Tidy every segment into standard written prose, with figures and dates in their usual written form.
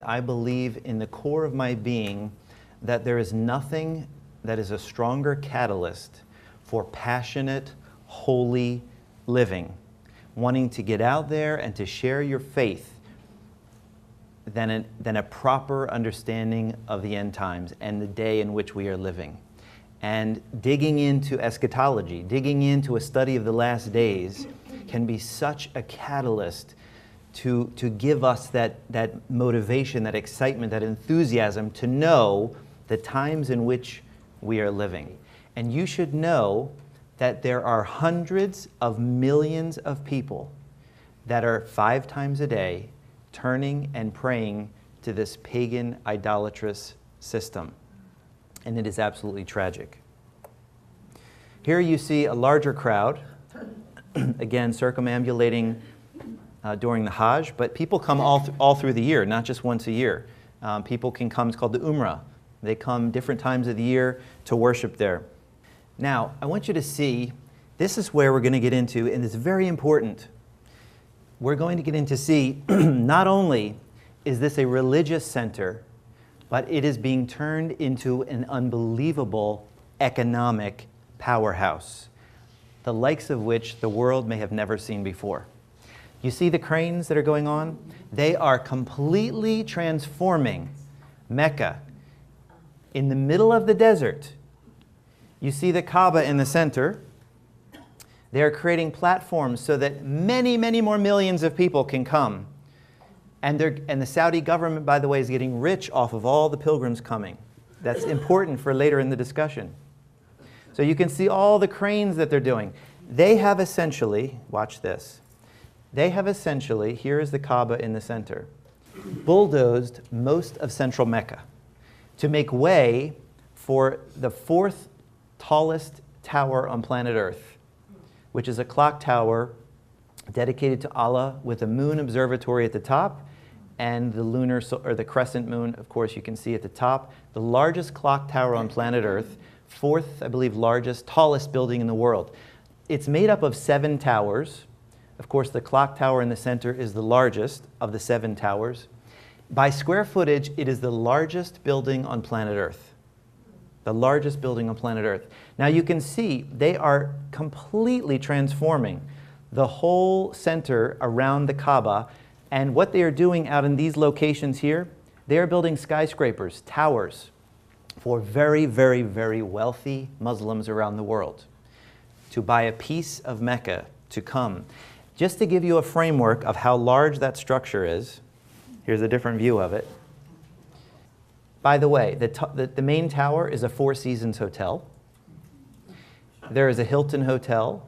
I believe in the core of my being that there is nothing that is a stronger catalyst for passionate, holy living, wanting to get out there and to share your faith than a proper understanding of the end times and the day in which we are living. And digging into eschatology, digging into a study of the last days can be such a catalyst to give us that motivation, that excitement, that enthusiasm to know the times in which we are living. And you should know that there are hundreds of millions of people that are 5 times a day turning and praying to this pagan, idolatrous system. And it is absolutely tragic. Here you see a larger crowd, again, circumambulating during the Hajj, but people come all through the year, not just once a year. People can come, it's called the Umrah. They come different times of the year to worship there. Now, I want you to see, this is where we're going to get into, and it's very important. We're going to get into see, not only is this a religious center, but it is being turned into an unbelievable economic powerhouse, the likes of which the world may have never seen before. You see the cranes that are going on? They are completely transforming Mecca. In the middle of the desert, you see the Kaaba in the center. They are creating platforms so that many, many more millions of people can come. And the Saudi government, by the way, is getting rich off of all the pilgrims coming. That's important for later in the discussion. So you can see all the cranes that they're doing. They have essentially, watch this, they have essentially, here is the Kaaba in the center, bulldozed most of central Mecca to make way for the 4th tallest tower on planet Earth, which is a clock tower dedicated to Allah with a moon observatory at the top and the lunar, or the crescent moon, of course, you can see at the top. The largest clock tower on planet Earth, 4th, I believe, largest, tallest building in the world. It's made up of 7 towers. Of course, the clock tower in the center is the largest of the 7 towers. By square footage, it is the largest building on planet Earth. The largest building on planet Earth. Now you can see they are completely transforming the whole center around the Kaaba. And what they are doing out in these locations here, they are building skyscrapers, towers, for very, very, very wealthy Muslims around the world to buy a piece of Mecca to come. Just to give you a framework of how large that structure is, here's a different view of it. By the way, the main tower is a 4 Seasons hotel. There is a Hilton hotel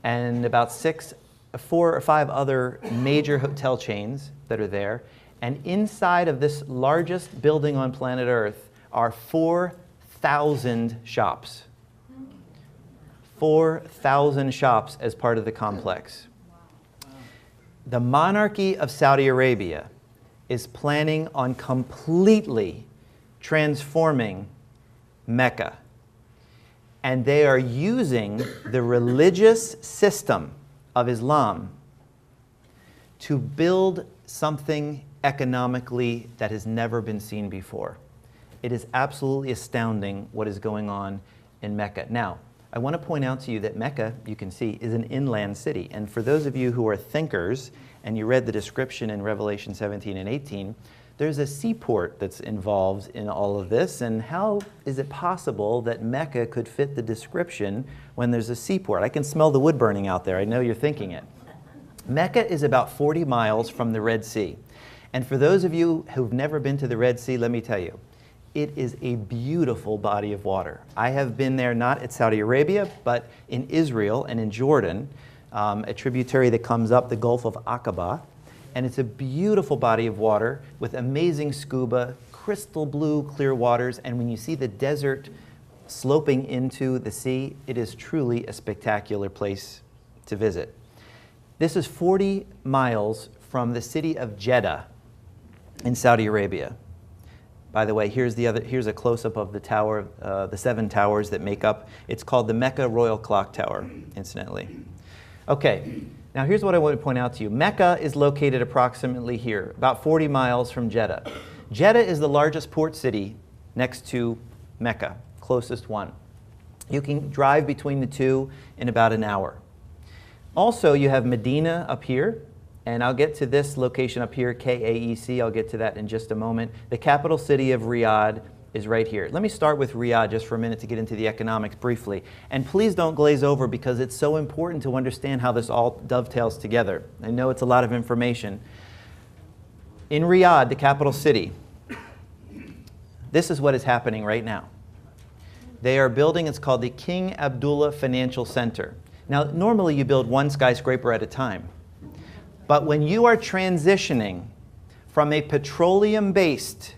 and about 4 or 5 other major hotel chains that are there. And inside of this largest building on planet Earth are 4,000 shops. 4,000 shops as part of the complex. The monarchy of Saudi Arabia is planning on completely transforming Mecca. And they are using the religious system of Islam to build something economically that has never been seen before. It is absolutely astounding what is going on in Mecca. Now, I want to point out to you that Mecca, you can see, is an inland city. And for those of you who are thinkers, and you read the description in Revelation 17 and 18, there's a seaport that's involved in all of this. And how is it possible that Mecca could fit the description when there's a seaport? I can smell the wood burning out there. I know you're thinking it. Mecca is about 40 miles from the Red Sea. And for those of you who've never been to the Red Sea, let me tell you, it is a beautiful body of water. I have been there not at Saudi Arabia, but in Israel and in Jordan, a tributary that comes up the Gulf of Aqaba. And it's a beautiful body of water with amazing scuba, crystal blue, clear waters. And when you see the desert sloping into the sea, it is truly a spectacular place to visit. This is 40 miles from the city of Jeddah in Saudi Arabia. By the way, here's a close-up of the tower, the 7 towers that make up. It's called the Mecca Royal Clock Tower, incidentally. Okay, Now here's what I want to point out to you. Mecca is located approximately here, about 40 miles from Jeddah. Jeddah is the largest port city next to Mecca, closest one. You can drive between the two in about an hour. Also, you have Medina up here, and I'll get to this location up here, KAEC. I'll get to that in just a moment. The capital city of Riyadh is right here. Let me start with Riyadh just for a minute to get into the economics briefly. And please don't glaze over because it's so important to understand how this all dovetails together. I know it's a lot of information. In Riyadh, the capital city, this is what is happening right now. They are building, it's called the King Abdullah Financial Center. Now, normally you build one skyscraper at a time. But when you are transitioning from a petroleum-based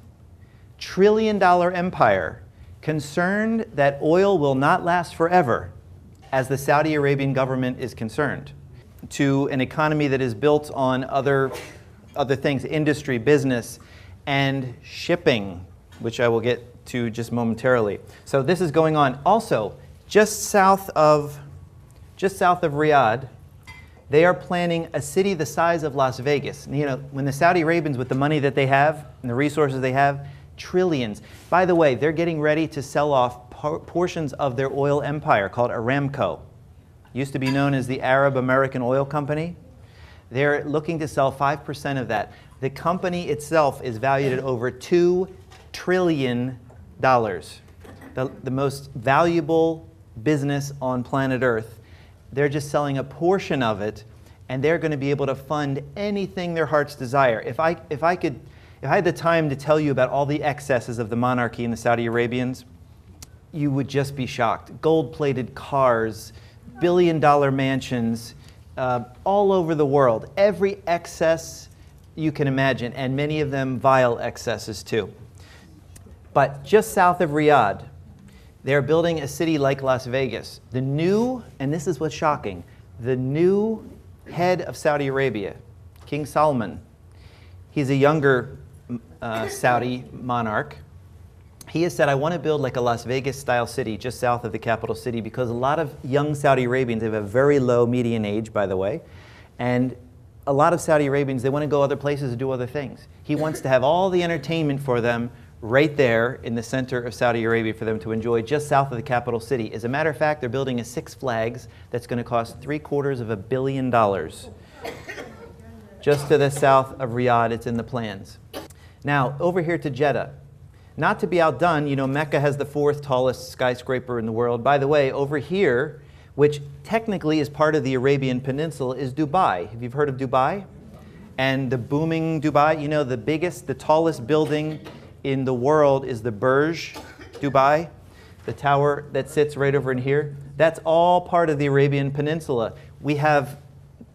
trillion-dollar empire concerned that oil will not last forever, as the Saudi Arabian government is concerned, to an economy that is built on other things, industry, business, and shipping, which I will get to just momentarily. So this is going on. Also, just south of Riyadh, they are planning a city the size of Las Vegas. You know, when the Saudi Arabians, with the money that they have and the resources they have, trillions. By the way, they're getting ready to sell off portions of their oil empire called Aramco. Used to be known as the Arab American Oil Company. They're looking to sell 5% of that. The company itself is valued at over $2 trillion. The most valuable business on planet Earth. They're just selling a portion of it, and they're going to be able to fund anything their hearts desire. If I had the time to tell you about all the excesses of the monarchy and the Saudi Arabians, you would just be shocked. Gold-plated cars, billion-dollar mansions, all over the world. Every excess you can imagine, and many of them vile excesses too. But just south of Riyadh, they're building a city like Las Vegas. The new, and this is what's shocking, the new head of Saudi Arabia, King Salman, he's a younger Saudi monarch. He has said, I want to build like a Las Vegas-style city just south of the capital city because a lot of young Saudi Arabians have a very low median age, by the way, and a lot of Saudi Arabians, they want to go other places and do other things. He wants to have all the entertainment for them right there in the center of Saudi Arabia for them to enjoy just south of the capital city. As a matter of fact, they're building a Six Flags that's going to cost $750 million. Just to the south of Riyadh, it's in the plans. Now, over here to Jeddah. Not to be outdone, you know, Mecca has the 4th tallest skyscraper in the world. By the way, over here, which technically is part of the Arabian Peninsula, is Dubai. Have you heard of Dubai? And the booming Dubai, you know, the tallest building in the world is the Burj Dubai, the tower that sits right over in here. That's all part of the Arabian Peninsula. We have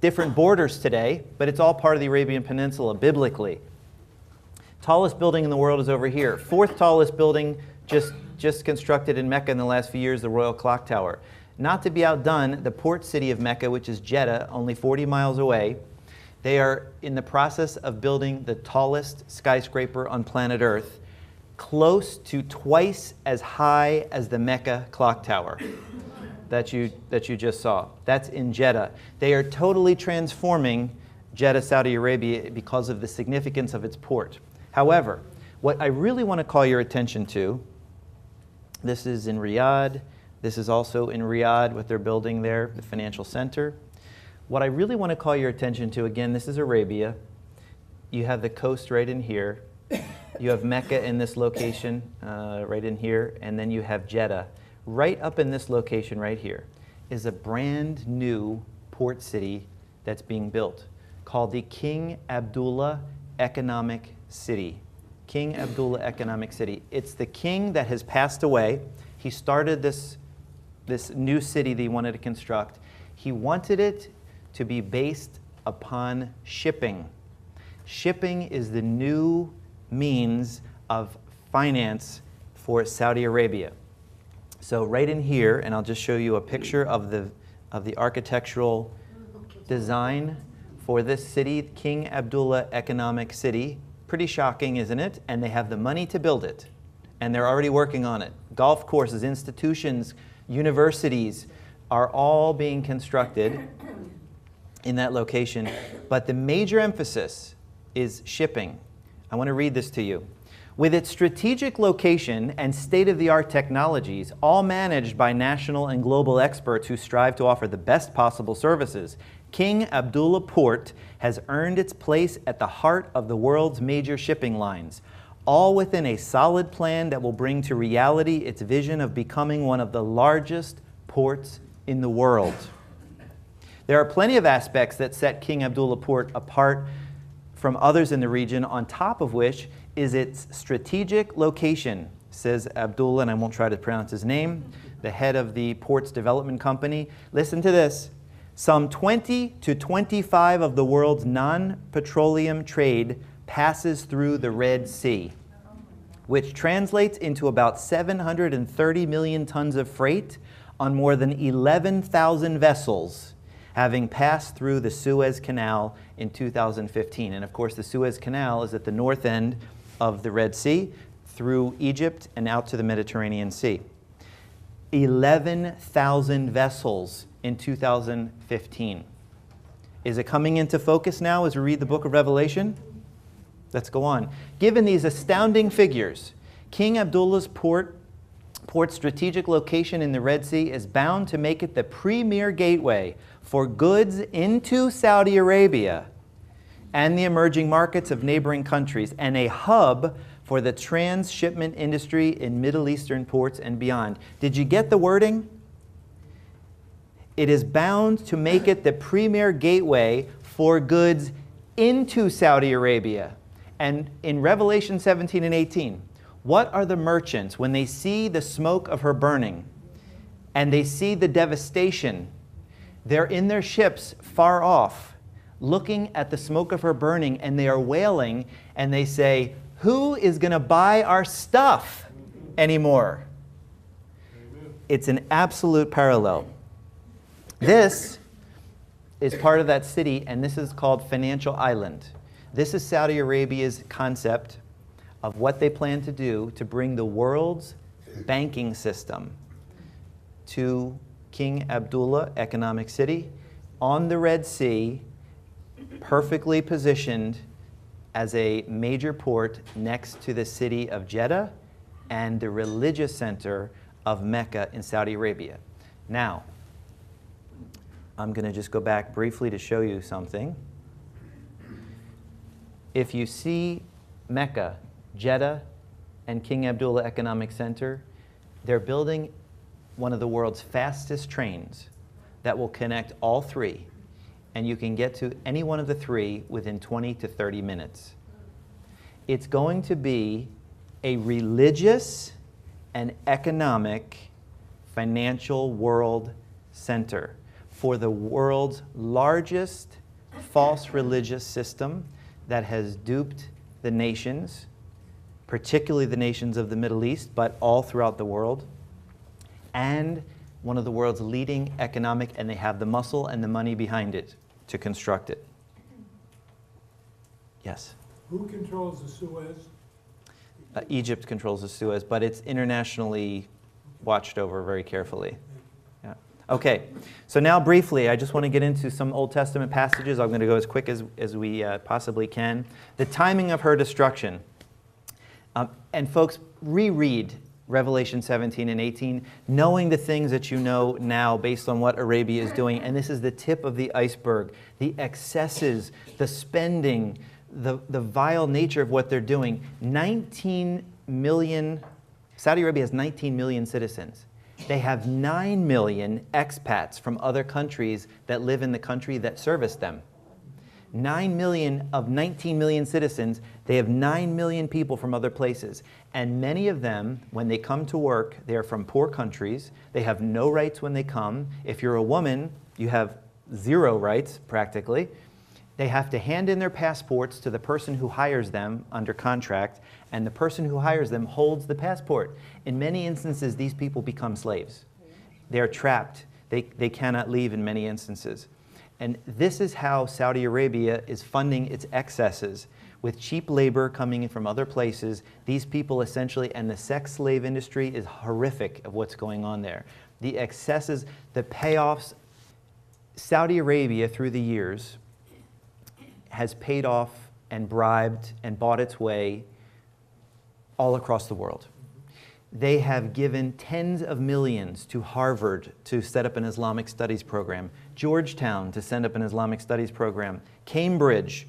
different borders today, but it's all part of the Arabian Peninsula biblically. Tallest building in the world is over here. 4th tallest building just constructed in Mecca in the last few years, the Royal Clock Tower. Not to be outdone, the port city of Mecca, which is Jeddah, only 40 miles away, they are in the process of building the tallest skyscraper on planet Earth, close to twice as high as the Mecca clock tower that you just saw. That's in Jeddah. They are totally transforming Jeddah, Saudi Arabia, because of the significance of its port. However, what I really want to call your attention to, this is in Riyadh. This is also in Riyadh, what they're building there, the financial center. What I really want to call your attention to, again, this is Arabia. You have the coast right in here. You have Mecca in this location, right in here, and then you have Jeddah. Right up in this location right here is a brand new port city that's being built called the King Abdullah Economic City. King Abdullah Economic City. It's the king that has passed away. He started this new city that he wanted to construct. He wanted it to be based upon shipping. Shipping is the new means of finance for Saudi Arabia. So right in here, and I'll just show you a picture of the architectural design for this city, King Abdullah Economic City. Pretty shocking, isn't it? And they have the money to build it. And they're already working on it. Golf courses, institutions, universities are all being constructed. in that location. But the major emphasis is shipping. I want to read this to you. With its strategic location and state-of-the-art technologies, all managed by national and global experts who strive to offer the best possible services, King Abdullah Port has earned its place at the heart of the world's major shipping lines, all within a solid plan that will bring to reality its vision of becoming one of the largest ports in the world. There are plenty of aspects that set King Abdullah Port apart from others in the region, on top of which is its strategic location, says Abdullah, and I won't try to pronounce his name, the head of the Ports Development Company. Listen to this. Some 20 to 25 of the world's non-petroleum trade passes through the Red Sea, which translates into about 730 million tons of freight on more than 11,000 vessels, having passed through the Suez Canal in 2015. And of course, the Suez Canal is at the north end of the Red Sea, through Egypt and out to the Mediterranean Sea. 11,000 vessels in 2015. Is it coming into focus now as we read the book of Revelation? Let's go on. Given these astounding figures, King Abdullah's port's strategic location in the Red Sea is bound to make it the premier gateway for goods into Saudi Arabia and the emerging markets of neighboring countries, and a hub for the transshipment industry in Middle Eastern ports and beyond. Did you get the wording? It is bound to make it the premier gateway for goods into Saudi Arabia. And in Revelation 17 and 18, what are the merchants when they see the smoke of her burning and they see the devastation? They're in their ships far off, looking at the smoke of her burning, and they are wailing, and they say, who is going to buy our stuff anymore? Amen. It's an absolute parallel. This is part of that city, and this is called Financial Island. This is Saudi Arabia's concept of what they plan to do to bring the world's banking system to King Abdullah Economic City on the Red Sea, perfectly positioned as a major port next to the city of Jeddah and the religious center of Mecca in Saudi Arabia. Now, I'm going to just go back briefly to show you something. If you see Mecca, Jeddah, and King Abdullah Economic Center, they're building one of the world's fastest trains that will connect all three, and you can get to any one of the three within 20 to 30 minutes. It's going to be a religious and economic financial world center for the world's largest false religious system that has duped the nations, particularly the nations of the Middle East, but all throughout the world, and one of the world's leading economic, and they have the muscle and the money behind it to construct it. Yes? Who controls the Suez? Egypt controls the Suez, but it's internationally watched over very carefully. Yeah. Okay, so now briefly, I just want to get into some Old Testament passages. I'm going to go as quick as we possibly can. The timing of her destruction. And folks, reread Revelation 17 and 18, knowing the things that you know now based on what Arabia is doing. And this is the tip of the iceberg. The excesses, the spending, the vile nature of what they're doing. 19 million, Saudi Arabia has 19 million citizens. They have 9 million expats from other countries that live in the country that service them. 9 million of 19 million citizens, they have 9 million people from other places. And many of them, when they come to work, they are from poor countries. They have no rights when they come. If you're a woman, you have 0 rights, practically. They have to hand in their passports to the person who hires them under contract, and the person who hires them holds the passport. In many instances, these people become slaves. They're trapped. They cannot leave in many instances. And this is how Saudi Arabia is funding its excesses. With cheap labor coming in from other places, these people essentially, and the sex slave industry is horrific of what's going on there. The excesses, the payoffs, Saudi Arabia, through the years, has paid off and bribed and bought its way all across the world. They have given tens of millions to Harvard to set up an Islamic studies program, Georgetown to set up an Islamic studies program, Cambridge,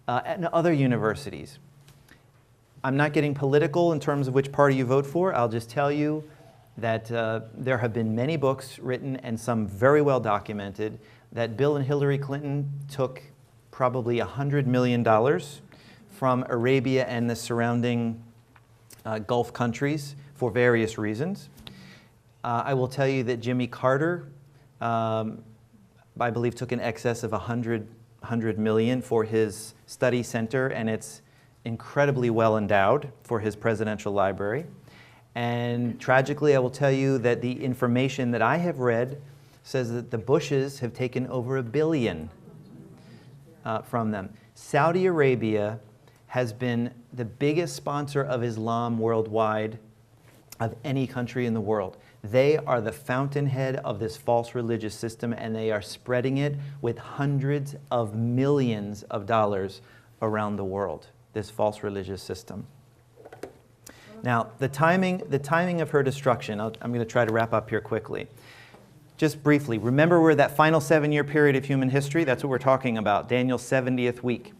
and other universities. I'm not getting political in terms of which party you vote for. I'll just tell you that there have been many books written, and some very well documented, that Bill and Hillary Clinton took probably $100 million from Arabia and the surrounding Gulf countries for various reasons. I will tell you that Jimmy Carter, I believe, took in excess of $100 million for his study center, and it's incredibly well endowed for his presidential library. And tragically, I will tell you that the information that I have read says that the Bushes have taken over $1 billion from them. Saudi Arabia has been the biggest sponsor of Islam worldwide of any country in the world. They are the fountainhead of this false religious system, and they are spreading it with hundreds of millions of dollars around the world, this false religious system. Now, the timing of her destruction, I'm going to try to wrap up here quickly. Just briefly, remember we're that final 7-year period of human history. That's what we're talking about, Daniel's 70th week.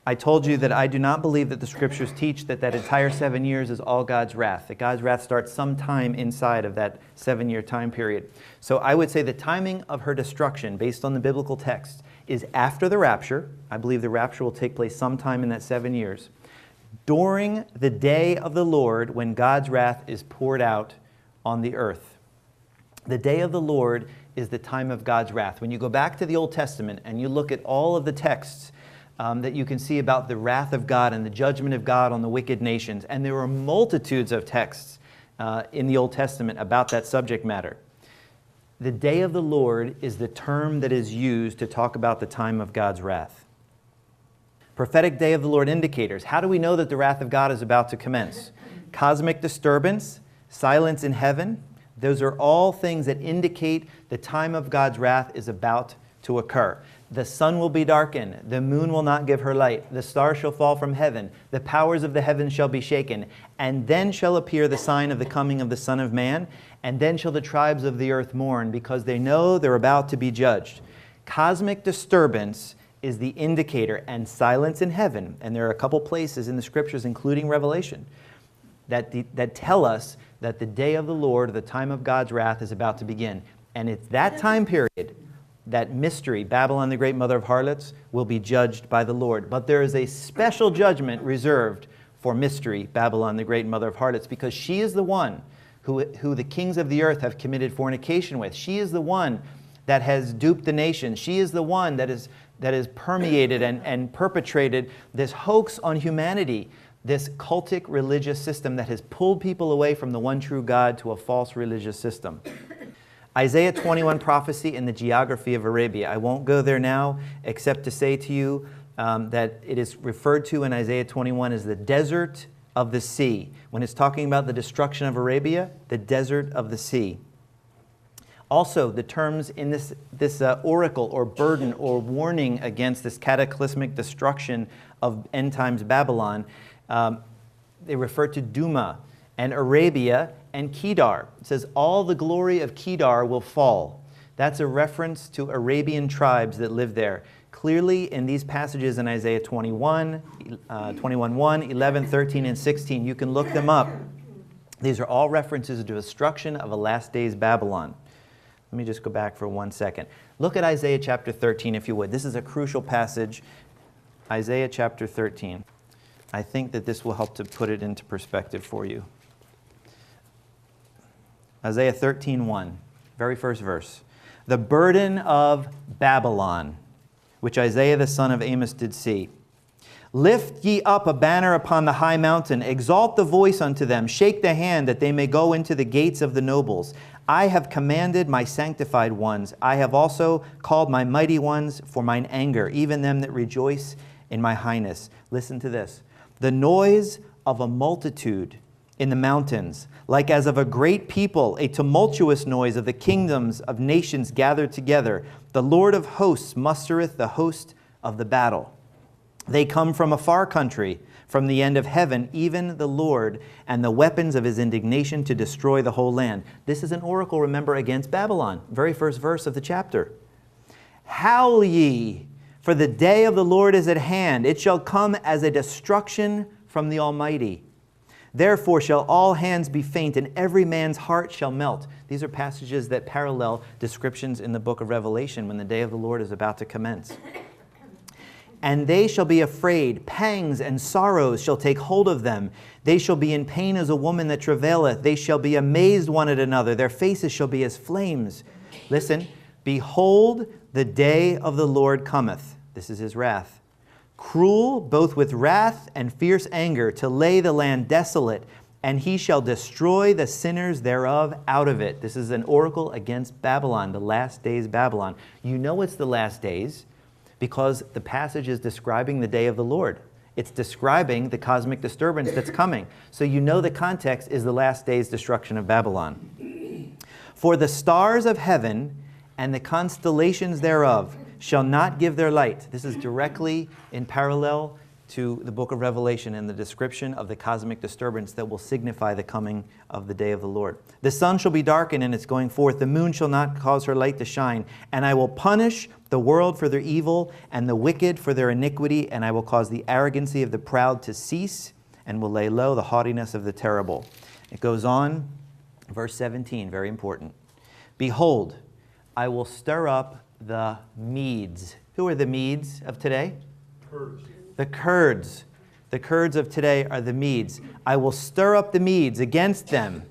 I told you that I do not believe that the scriptures teach that that entire 7 years is all God's wrath, that God's wrath starts sometime inside of that 7-year time period. So I would say the timing of her destruction, based on the biblical text, is after the rapture. I believe the rapture will take place sometime in that 7 years. During the day of the Lord, when God's wrath is poured out on the earth. The day of the Lord is the time of God's wrath. When you go back to the Old Testament and you look at all of the texts that you can see about the wrath of God and the judgment of God on the wicked nations, and there are multitudes of texts in the Old Testament about that subject matter. The day of the Lord is the term that is used to talk about the time of God's wrath. Prophetic day of the Lord indicators. How do we know that the wrath of God is about to commence? Cosmic disturbance, silence in heaven. Those are all things that indicate the time of God's wrath is about to occur. The sun will be darkened. The moon will not give her light. The stars shall fall from heaven. The powers of the heavens shall be shaken. And then shall appear the sign of the coming of the Son of Man. And then shall the tribes of the earth mourn, because they know they're about to be judged. Cosmic disturbance is the indicator, and silence in heaven. And there are a couple places in the scriptures, including Revelation, that tell us that the day of the Lord, the time of God's wrath, is about to begin. And it's that time period, that mystery, Babylon the great mother of harlots, will be judged by the Lord. But there is a special judgment reserved for mystery, Babylon the great mother of harlots, because she is the one who the kings of the earth have committed fornication with. She is the one that has duped the nations. She is the one that has permeated and perpetrated this hoax on humanity, this cultic religious system that has pulled people away from the one true God to a false religious system. Isaiah 21 prophecy and the geography of Arabia. I won't go there now, except to say to you that it is referred to in Isaiah 21 as the desert of the sea. When it's talking about the destruction of Arabia, the desert of the sea. Also, the terms in this oracle or burden or warning against this cataclysmic destruction of end times Babylon, they refer to Duma and Arabia and Kedar. It says, all the glory of Kedar will fall. That's a reference to Arabian tribes that live there. Clearly, in these passages in Isaiah 21, 21:1, 11, 13, and 16, you can look them up. These are all references to destruction of a last days Babylon. Let me just go back for 1 second. Look at Isaiah chapter 13, if you would. This is a crucial passage. Isaiah chapter 13. I think that this will help to put it into perspective for you. Isaiah 13:1, very first verse. The burden of Babylon, which Isaiah the son of Amos did see. Lift ye up a banner upon the high mountain. Exalt the voice unto them. Shake the hand that they may go into the gates of the nobles. I have commanded my sanctified ones. I have also called my mighty ones for mine anger, even them that rejoice in my highness. Listen to this. The noise of a multitude in the mountains, like as of a great people, a tumultuous noise of the kingdoms of nations gathered together. The Lord of hosts mustereth the host of the battle. They come from a far country, from the end of heaven, even the Lord, and the weapons of his indignation to destroy the whole land. This is an oracle, remember, against Babylon. Very first verse of the chapter. Howl ye, for the day of the Lord is at hand. It shall come as a destruction from the Almighty. Therefore shall all hands be faint, and every man's heart shall melt. These are passages that parallel descriptions in the book of Revelation when the day of the Lord is about to commence. And they shall be afraid, pangs and sorrows shall take hold of them. They shall be in pain as a woman that travaileth. They shall be amazed one at another. Their faces shall be as flames. Listen, behold, the day of the Lord cometh. This is his wrath. Cruel, both with wrath and fierce anger, to lay the land desolate, and he shall destroy the sinners thereof out of it. This is an oracle against Babylon, the last days Babylon. You know it's the last days because the passage is describing the day of the Lord. It's describing the cosmic disturbance that's coming. So you know the context is the last days destruction of Babylon. For the stars of heaven and the constellations thereof shall not give their light. This is directly in parallel to the book of Revelation and the description of the cosmic disturbance that will signify the coming of the day of the Lord. The sun shall be darkened in its going forth. The moon shall not cause her light to shine. And I will punish the world for their evil and the wicked for their iniquity. And I will cause the arrogancy of the proud to cease and will lay low the haughtiness of the terrible. It goes on, verse 17, very important. Behold, I will stir up the Medes. Who are the Medes of today? Kurds. The Kurds. The Kurds of today are the Medes. I will stir up the Medes against them,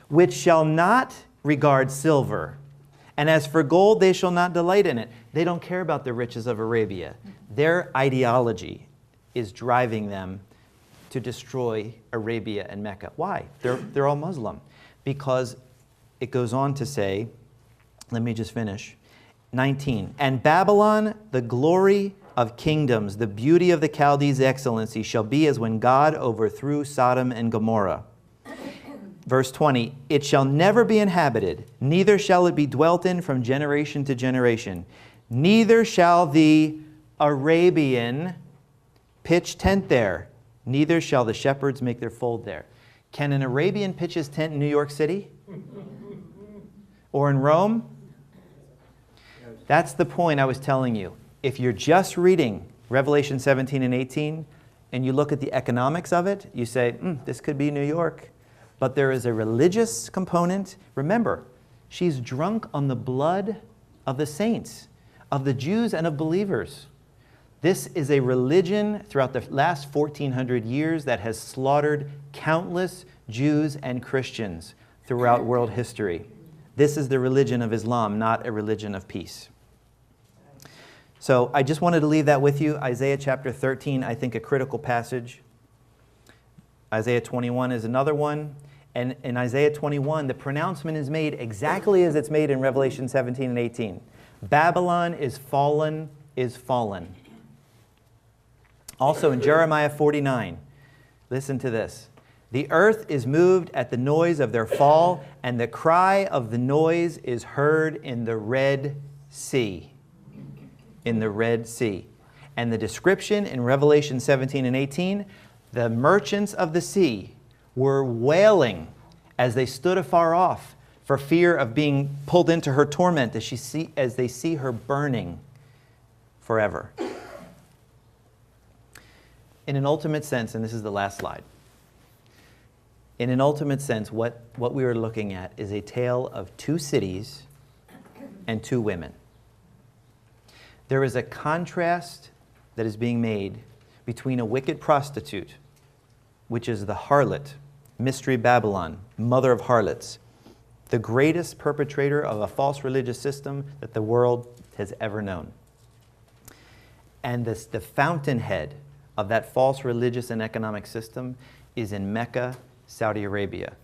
which shall not regard silver. And as for gold, they shall not delight in it. They don't care about the riches of Arabia. Their ideology is driving them to destroy Arabia and Mecca. Why? They're all Muslim. Because it goes on to say, let me just finish. 19, and Babylon, the glory of kingdoms, the beauty of the Chaldees' excellency, shall be as when God overthrew Sodom and Gomorrah. Verse 20, it shall never be inhabited, neither shall it be dwelt in from generation to generation. Neither shall the Arabian pitch tent there, neither shall the shepherds make their fold there. Can an Arabian pitch his tent in New York City? Or in Rome? That's the point I was telling you. If you're just reading Revelation 17 and 18, and you look at the economics of it, you say, this could be New York. But there is a religious component. Remember, she's drunk on the blood of the saints, of the Jews and of believers. This is a religion throughout the last 1,400 years that has slaughtered countless Jews and Christians throughout world history. This is the religion of Islam, not a religion of peace. So I just wanted to leave that with you. Isaiah chapter 13, I think a critical passage. Isaiah 21 is another one. And in Isaiah 21, the pronouncement is made exactly as it's made in Revelation 17 and 18. Babylon is fallen, is fallen. Also in Jeremiah 49, listen to this. The earth is moved at the noise of their fall, and the cry of the noise is heard in the Red Sea. In the Red Sea. And the description in Revelation 17 and 18, the merchants of the sea were wailing as they stood afar off for fear of being pulled into her torment as they see her burning forever. In an ultimate sense, and this is the last slide, in an ultimate sense, what we are looking at is a tale of two cities and two women. There is a contrast that is being made between a wicked prostitute, which is the harlot, Mystery Babylon, mother of harlots, the greatest perpetrator of a false religious system that the world has ever known. And the fountainhead of that false religious and economic system is in Mecca, Saudi Arabia.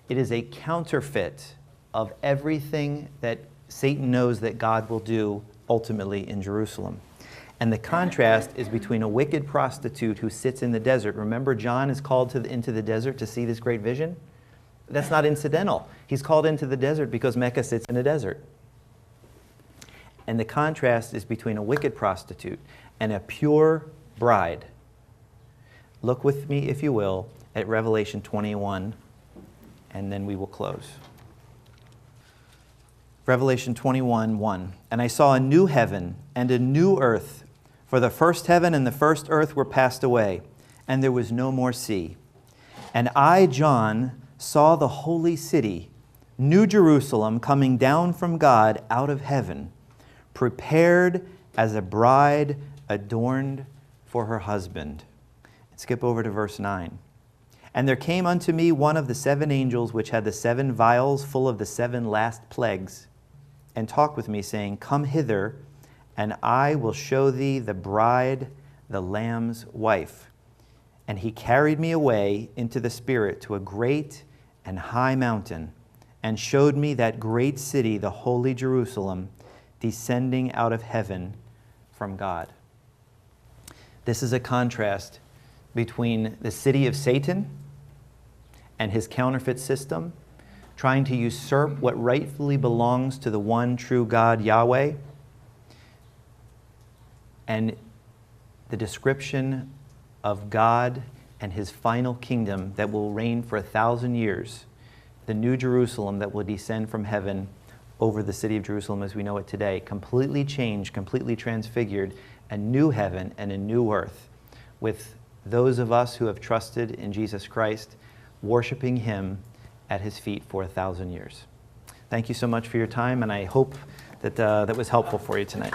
It is a counterfeit of everything that Satan knows that God will do ultimately in Jerusalem. And the contrast is between a wicked prostitute who sits in the desert. Remember, John is called into the desert to see this great vision? That's not incidental. He's called into the desert because Mecca sits in a desert. And the contrast is between a wicked prostitute and a pure bride. Look with me, if you will, at Revelation 21, and then we will close. Revelation 21:1. And I saw a new heaven and a new earth, for the first heaven and the first earth were passed away, and there was no more sea. And I, John, saw the holy city, New Jerusalem, coming down from God out of heaven, prepared as a bride adorned for her husband. Skip over to verse 9. And there came unto me one of the 7 angels which had the 7 vials full of the 7 last plagues, and talked with me, saying, Come hither, and I will show thee the bride, the Lamb's wife. And he carried me away into the Spirit to a great and high mountain, and showed me that great city, the holy Jerusalem, descending out of heaven from God. This is a contrast between the city of Satan and his counterfeit system, trying to usurp what rightfully belongs to the one true God, Yahweh, and the description of God and his final kingdom that will reign for 1,000 years, the New Jerusalem that will descend from heaven over the city of Jerusalem as we know it today, completely changed, completely transfigured, a new heaven and a new earth, with those of us who have trusted in Jesus Christ, worshiping him at his feet for 1,000 years. Thank you so much for your time, and I hope that that was helpful for you tonight.